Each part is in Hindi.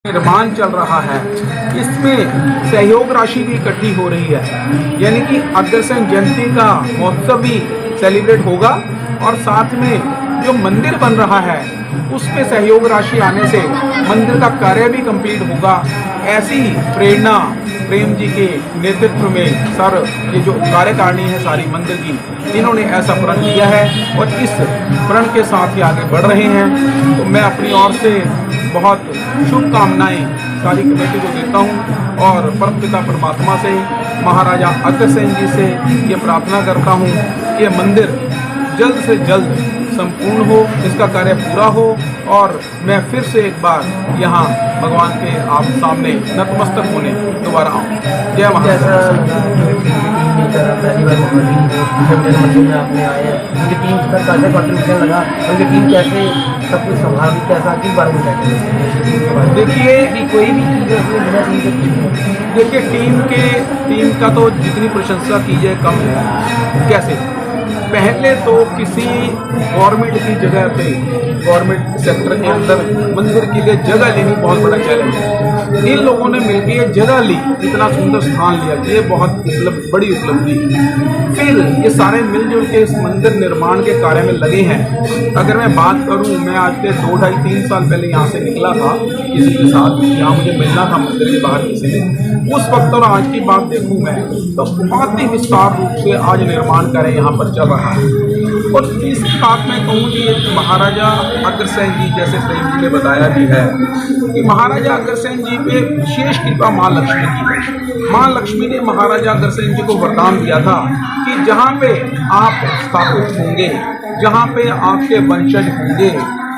निर्माण चल रहा है, इसमें सहयोग राशि भी इकट्ठी हो रही है। यानी कि अग्रसेन जयंती का महोत्सव भी सेलिब्रेट होगा और साथ में जो मंदिर बन रहा है उस पे सहयोग राशि आने से मंदिर का कार्य भी कंप्लीट होगा। ऐसी प्रेरणा प्रेम जी के नेतृत्व में सर ये जो कार्यकारिणी है सारी मंदिर की, इन्होंने ऐसा प्रण लिया है और इस प्रण के साथ ही आगे बढ़ रहे हैं। तो मैं अपनी ओर से बहुत शुभकामनाएं सारी कमेटी को देता हूं और परमपिता परमात्मा से महाराजा अग्रसेन जी से ये प्रार्थना करता हूं कि ये मंदिर जल्द से जल्द संपूर्ण हो, इसका कार्य पूरा हो और मैं फिर से एक बार यहाँ भगवान के आप सामने नतमस्तक होने दोबारा आऊँ। जय महाराज। पहली बार मंदिर में आपने आए हैं, उनकी टीम का कैसे कॉन्ट्रीब्यूशन लगा, उनकी टीम कैसे सब कुछ संभाली, कैसा किस बारे में कहते हैं? देखिए कोई भी चीज़ देखिए टीम का तो जितनी प्रशंसा कीजिए कम है। कैसे? पहले तो किसी गवर्नमेंट की जगह पे गवर्नमेंट सेक्टर के अंदर मंदिर के लिए जगह लेनी बहुत बड़ा चैलेंज है। इन लोगों ने मिलकर ये जगह ली, इतना सुंदर स्थान लिया, ये बहुत बड़ी उपलब्धि है। फिर ये सारे मिलजुल के इस मंदिर निर्माण के कार्य में लगे हैं। अगर मैं बात करूं, मैं आज के 2, 2.5, 3 साल पहले यहाँ से निकला था किसी के साथ, यहाँ मुझे मिलना था मंदिर के बाहर किसी ने। उस वक्त और आज की बात देखूं मैं तो बहुत ही विस्तार रूप से आज निर्माण कार्य यहाँ पर चल रहा है। और तीसरी बात मैं कहूँ कि महाराजा अग्रसेन जी, जैसे प्रेम जी ने बताया भी है कि महाराजा अग्रसेन जी पे विशेष कृपा माँ लक्ष्मी की है। माँ लक्ष्मी ने महाराजा अग्रसेन जी को वरदान दिया था कि जहाँ पे आप स्थापित होंगे, जहाँ पे आपके वंशज होंगे,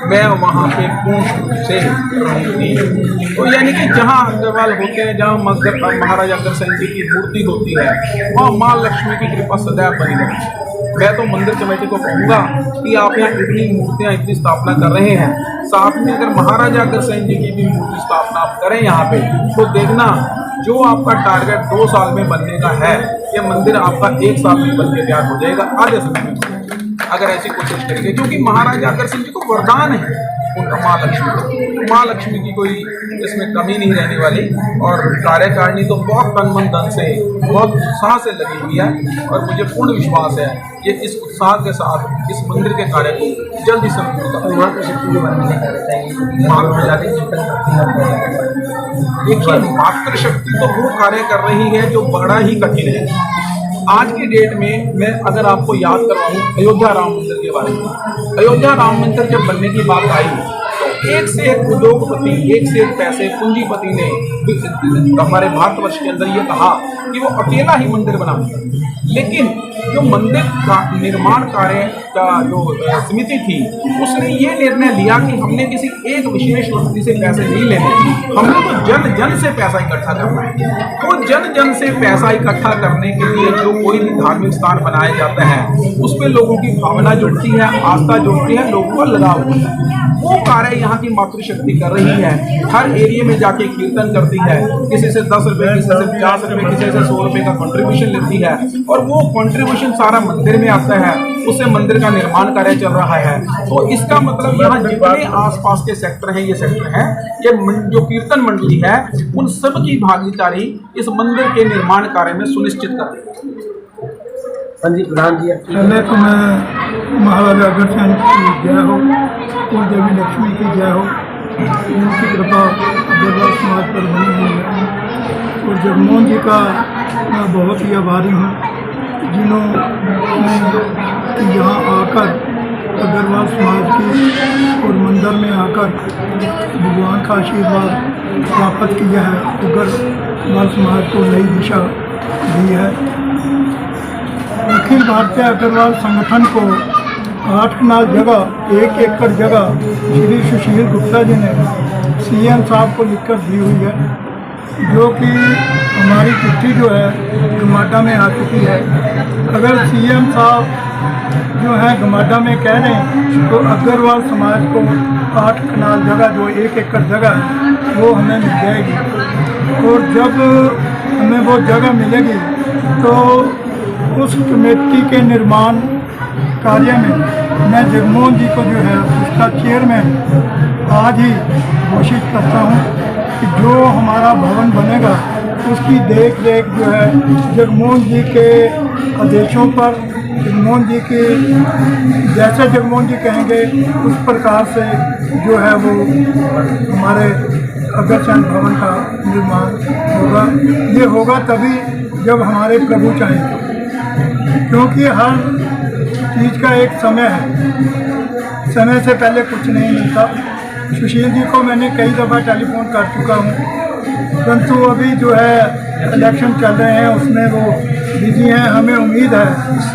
मैं वहाँ पे पूर्ण रूप से रहूँगी। तो यानी कि जहाँ अग्रवाल होते हैं, जहाँ महाराजा अग्रसेन जी की मूर्ति होती है, वहाँ माँ लक्ष्मी की कृपा सदैव बनी रहती है। मैं तो मंदिर कमेटी को कहूँगा कि आप यहाँ इतनी मूर्तियाँ इतनी स्थापना कर रहे हैं, साथ में अगर महाराजा अग्रसेन जी की भी मूर्ति स्थापना आप करें यहाँ पे, तो देखना जो आपका टारगेट 2 साल में बनने का है, ये मंदिर आपका 1 साल में बन के तैयार हो जाएगा, आधे समय में अगर ऐसी कोशिश करेंगे। क्योंकि महाराजा अग्रसेन जी को वरदान है उनका माँ लक्ष्मी की कोई इसमें कमी नहीं रहने वाली। और कार्यकारिणी तो बहुत तन मन धन से बहुत उत्साह से लगी हुई है और मुझे पूर्ण विश्वास है ये इस उत्साह के साथ इस मंदिर के कार्य को जल्दी संपूर्ण देखिए, मातृशक्ति तो वो कार्य कर रही है जो बड़ा ही कठिन है। आज की डेट में मैं अगर आपको याद करवाऊं अयोध्या राम मंदिर के बारे में, अयोध्या राम मंदिर जब बनने की बात आई तो एक से एक उद्योगपति, एक से एक पैसे पूंजीपति ने हमारे भारतवर्ष के अंदर ये कहा कि वो अकेला ही मंदिर बनाएगा। लेकिन जो मंदिर का निर्माण कार्य का जो समिति थी, उसने ये निर्णय लिया कि हमने किसी एक विशेष व्यक्ति से पैसे नहीं लेने, हमने तो जन जन से पैसा इकट्ठा करना है। तो जन जन से पैसा इकट्ठा करने के लिए जो कोई भी धार्मिक स्थान बनाए जाते हैं उस पर लोगों की भावना जुड़ती है, आस्था जुड़ती है, लोगों को लगाव होता है। वो कार्य यहाँ की मातृशक्ति कर रही है। हर एरिया में जाके कीर्तन करती है, किसी से 10 रुपये, किसी से 50 रुपये, किसी से 100 रुपये का कंट्रीब्यूशन लेती है और वो कंट्रीब्यूशन सारा मंदिर में आता है, उससे मंदिर का निर्माण कार्य चल रहा है। तो इसका मतलब यहाँ जितने आसपास के सेक्टर हैं, ये सेक्टर हैं, ये जो कीर्तन मंडली है, उन सब की भागीदारी इस मंदिर के निर्माण कार्य में सुनिश्चित कर रही है। हाँ जी, प्रधान जी। पहले तो मैं महाराजा अग्रसेन की जय हो, कुल देवी लक्ष्मी की जय हो, उनकी कृपा अग्रवाल समाज पर बनी हुई है। और जगमोहन जी का मैं बहुत ही आभारी हूँ जिन्होंने यहाँ आकर अग्रवाल समाज की और मंदिर में आकर भगवान का आशीर्वाद प्राप्त किया है, अग्रवाल समाज को नई दिशा दी है। अखिल भारतीय अग्रवाल संगठन को 8 कनाल जगह 1 एकड़ जगह श्री सुशील गुप्ता जी ने सीएम साहब को लिखकर दी हुई है, जो कि हमारी चिट्ठी जो है गमाडा में आ चुकी है। अगर सीएम साहब जो है गमाडा में कह रहे हैं तो अग्रवाल समाज को 8 कनाल जगह जो 1 एकड़ जगह है वो हमें मिल जाएगी। और जब हमें वो जगह मिलेगी तो उस कमेटी के निर्माण कार्य में मैं जगमोहन जी को जो है उसका चेयरमैन आज ही घोषित करता हूँ। जो हमारा भवन बनेगा उसकी देख रेख जो है जगमोहन जी के आदेशों पर, जगमोहन जी की जैसे जगमोहन जी कहेंगे उस प्रकार से जो है वो हमारे अग्रसेन भवन का निर्माण होगा। ये होगा तभी जब हमारे प्रभु चाहेंगे, क्योंकि हर चीज़ का एक समय है, समय से पहले कुछ नहीं मिलता। सुशील जी को मैंने कई दफ़ा टेलीफोन कर चुका हूँ, परंतु अभी जो है इलेक्शन चल रहे हैं उसमें वो बिजी हैं। हमें उम्मीद है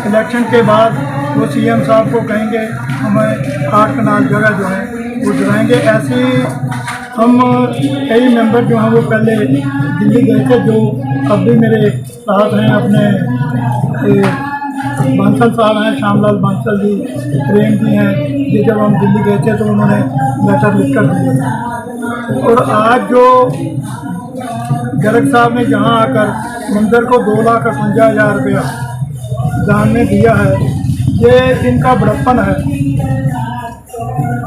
इलेक्शन के बाद वो सीएम साहब को कहेंगे हमें 8 कनाल जगह जो है वो दिलाएंगे। ऐसे हम कई मेंबर जो हैं वो पहले दिल्ली गए थे, जो अब भी मेरे साथ हैं, अपने बांसल साहब हैं, श्यामलाल बांसल जी, प्रेम जी हैं। ये जब हम दिल्ली गए थे तो उन्होंने लेटर लिख कर दिया। और आज जो गर्ग साहब ने जहां आकर मंदिर को 2,58,000 रुपया दान में दिया है, ये इनका बड़प्पन है।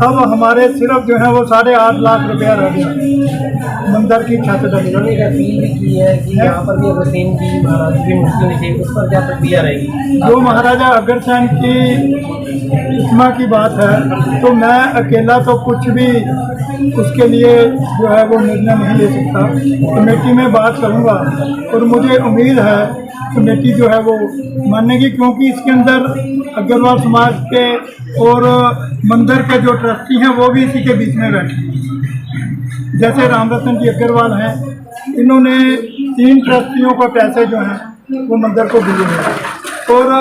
अब हमारे सिर्फ जो है वो 8.5 लाख रुपया रह गया मंदिर की छत डली। उन्होंने एक अपील भी की है कि यहाँ पर भी अग्रसेन जी महाराज की मूर्ति नहीं चाहिए, उस पर क्या प्रक्रिया रहेगी? जो महाराजा अग्रसेन की उपमा की बात है तो मैं अकेला तो कुछ भी उसके लिए जो है वो निर्णय नहीं ले सकता। कमेटी में बात करूँगा और मुझे उम्मीद है कमेटी जो है वो मानेगी, क्योंकि इसके अंदर अग्रवाल समाज के और मंदिर के जो ट्रस्टी हैं वो भी इसी के बीच में बैठे हैं। जैसे रामरतन जी अग्रवाल हैं, इन्होंने 3 ट्रस्टियों को पैसे जो हैं वो मंदिर को दिए हैं और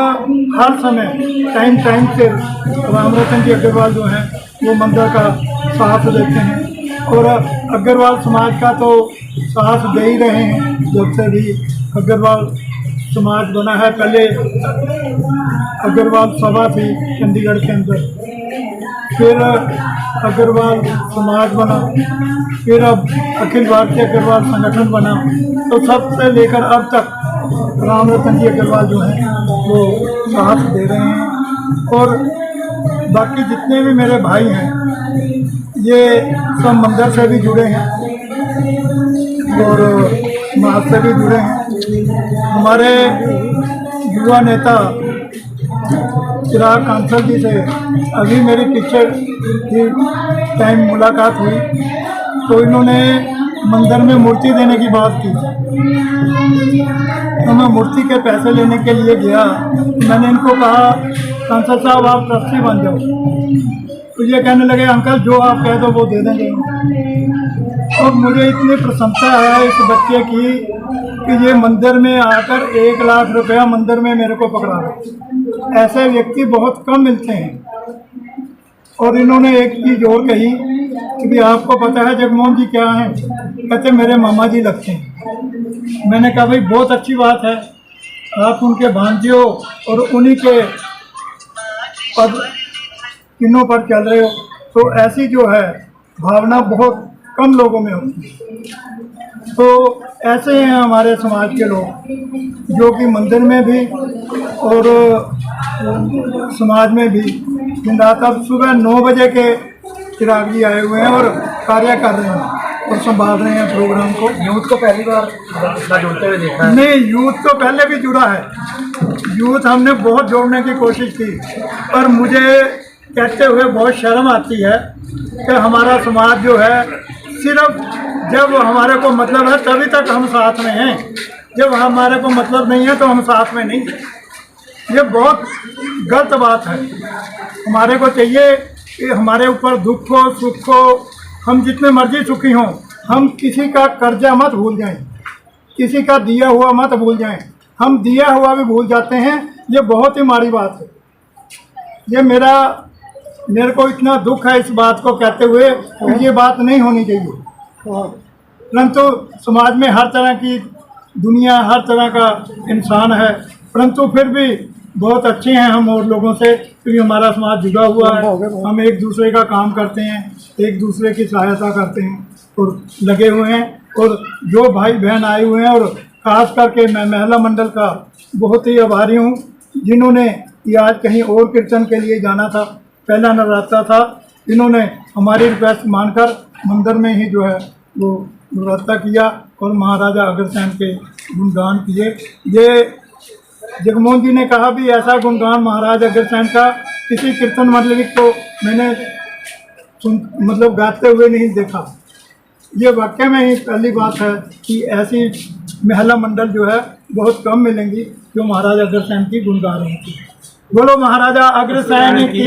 हर समय टाइम से रामरतन जी अग्रवाल जो हैं वो मंदिर का साथ देते हैं और अग्रवाल समाज का तो साथ दे ही रहे हैं। जब से भी अग्रवाल समाज बना है, पहले अग्रवाल सभा थी चंडीगढ़ के अंदर, फिर अग्रवाल समाज बना, फिर अब अखिल भारतीय अग्रवाल संगठन बना। तो सबसे लेकर अब तक रामरतन जी अग्रवाल जो हैं वो साथ दे रहे हैं और बाकी जितने भी मेरे भाई हैं ये सब मंदिर से भी जुड़े हैं और समाज से भी जुड़े हैं। हमारे युवा नेता चिराग कांसल जी से अभी मेरी पीछे की टाइम मुलाकात हुई तो इन्होंने मंदिर में मूर्ति देने की बात की। तो मैं मूर्ति के पैसे लेने के लिए गया, मैंने इनको कहा कांसल साहब आप ट्रस्टी बन जाओ, तो ये कहने लगे अंकल जो आप कह दो वो दे देंगे। और मुझे इतनी प्रशंसा है इस बच्चे की कि ये मंदिर में आकर 1 लाख रुपया मंदिर में मेरे को पकड़ा रहे। ऐसे व्यक्ति बहुत कम मिलते हैं। और इन्होंने एक चीज़ और कही कि आपको पता है जगमोहन जी क्या हैं? कहते मेरे मामा जी लगते हैं। मैंने कहा भाई बहुत अच्छी बात है, आप उनके भांजे हो और उन्हीं के पद चिन्हों पर चल रहे हो। तो ऐसी जो है भावना बहुत कम लोगों में होती है। तो ऐसे हैं हमारे समाज के लोग जो कि मंदिर में भी और समाज में भी दिन रात। अब सुबह 9 बजे के चिराग जी आए हुए हैं और कार्य कर रहे हैं और संभाल रहे हैं प्रोग्राम को। यूथ को पहली बार इतना जोड़ते हुए देखा है? नहीं, यूथ तो पहले भी जुड़ा है। यूथ हमने बहुत जोड़ने की कोशिश की, पर मुझे कहते हुए बहुत शर्म आती है कि हमारा समाज जो है सिर्फ जब हमारे को मतलब है तभी तक हम साथ में हैं, जब हमारे को मतलब नहीं है तो हम साथ में नहीं। ये बहुत गलत बात है। हमारे को चाहिए कि हमारे ऊपर दुख हो सुख हो, हम जितने मर्जी सुखी हों, हम किसी का कर्जा मत भूल जाएं, किसी का दिया हुआ मत भूल जाएं। हम दिया हुआ भी भूल जाते हैं, ये बहुत ही माड़ी बात है। ये मेरे को इतना दुख है इस बात को कहते हुए कि ये बात नहीं होनी चाहिए। परंतु समाज में हर तरह की दुनिया, हर तरह का इंसान है, परंतु फिर भी बहुत अच्छे हैं हम और लोगों से, क्योंकि हमारा समाज जुड़ा हुआ है। हम एक दूसरे का काम करते हैं, एक दूसरे की सहायता करते हैं और लगे हुए हैं। और जो भाई बहन आए हुए हैं, और ख़ास करके मैं महिला मंडल का बहुत ही आभारी हूँ जिन्होंने ये आज कहीं और कीर्तन के लिए जाना था, पहला नवरात्रा था, इन्होंने हमारी रिक्वेस्ट मानकर मंदिर में ही जो है वो नृत्य किया और महाराजा अग्रसेन के गुणगान किए। ये जगमोहन जी ने कहा भी ऐसा गुणगान महाराज अग्रसेन का किसी कीर्तन मंडली को मैंने मतलब गाते हुए नहीं देखा। ये वाकई में ही पहली बात है कि ऐसी महिला मंडल जो है बहुत कम मिलेंगी जो महाराजा अग्रसेन की गुणगान होती है। बोलो महाराजा अग्रसेन की।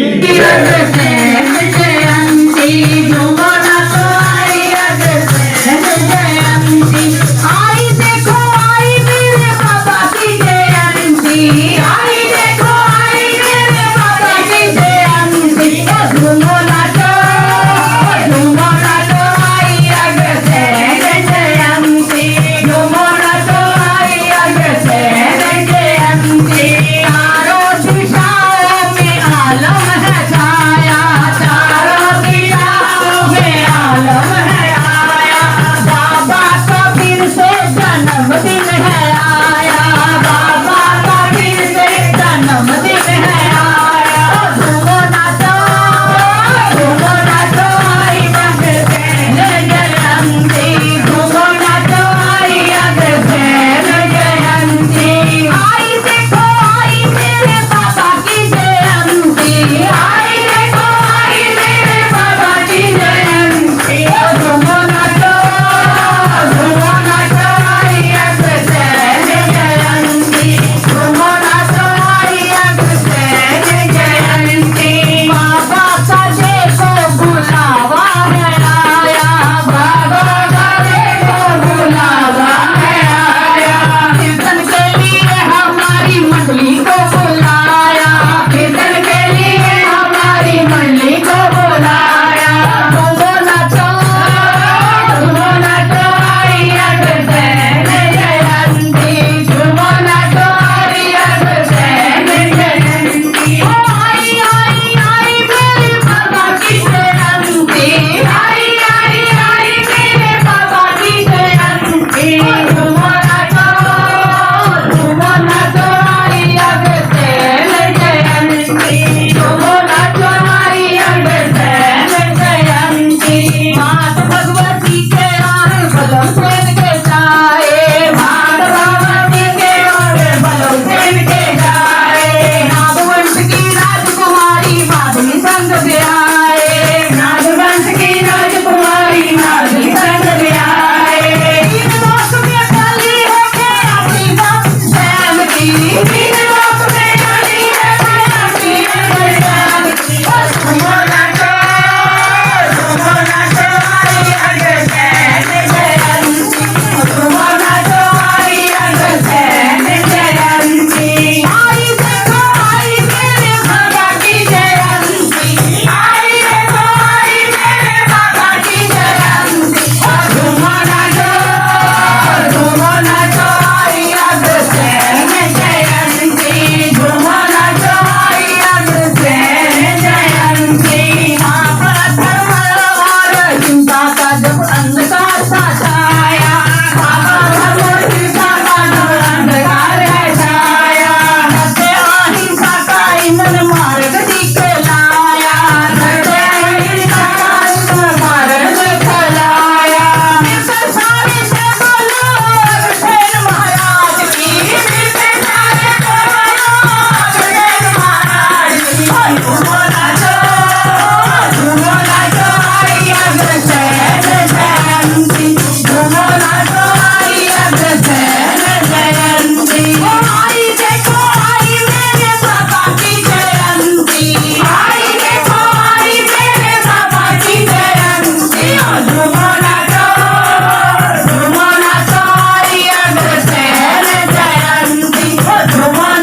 Come on,